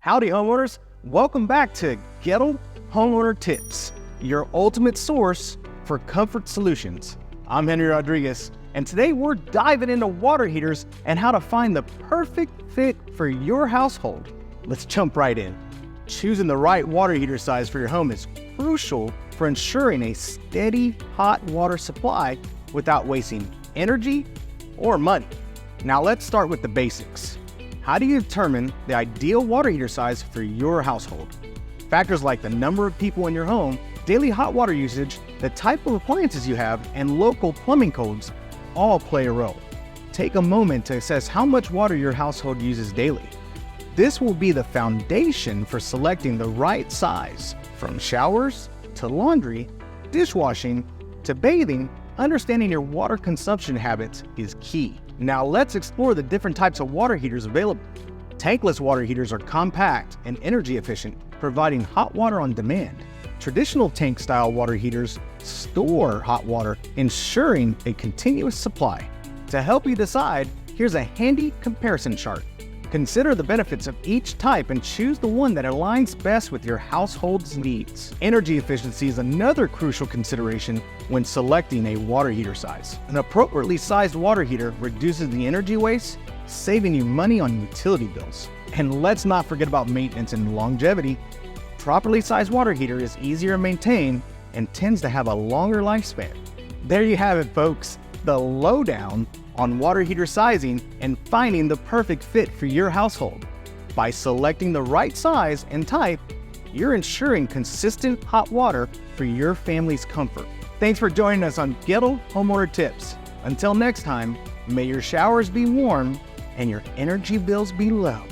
Howdy homeowners, welcome back to Goettl Homeowner Tips, your ultimate source for comfort solutions. I'm Henry Rodriguez, and today we're diving into water heaters and how to find the perfect fit for your household. Let's jump right in. Choosing the right water heater size for your home is crucial for ensuring a steady hot water supply without wasting energy or money. Now let's start with the basics. How do you determine the ideal water heater size for your household? Factors like the number of people in your home, daily hot water usage, the type of appliances you have, and local plumbing codes all play a role. Take a moment to assess how much water your household uses daily. This will be the foundation for selecting the right size. From showers to laundry, dishwashing to bathing, understanding your water consumption habits is key. Now let's explore the different types of water heaters available. Tankless water heaters are compact and energy efficient, providing hot water on demand. Traditional tank-style water heaters store hot water, ensuring a continuous supply. To help you decide, here's a handy comparison chart. Consider the benefits of each type and choose the one that aligns best with your household's needs. Energy efficiency is another crucial consideration when selecting a water heater size. An appropriately sized water heater reduces the energy waste, saving you money on utility bills. And let's not forget about maintenance and longevity. Properly sized water heater is easier to maintain and tends to have a longer lifespan. There you have it, folks. The lowdown on water heater sizing and finding the perfect fit for your household. By selecting the right size and type, you're ensuring consistent hot water for your family's comfort. Thanks for joining us on Goettl Homeowner Tips. Until next time, may your showers be warm and your energy bills be low.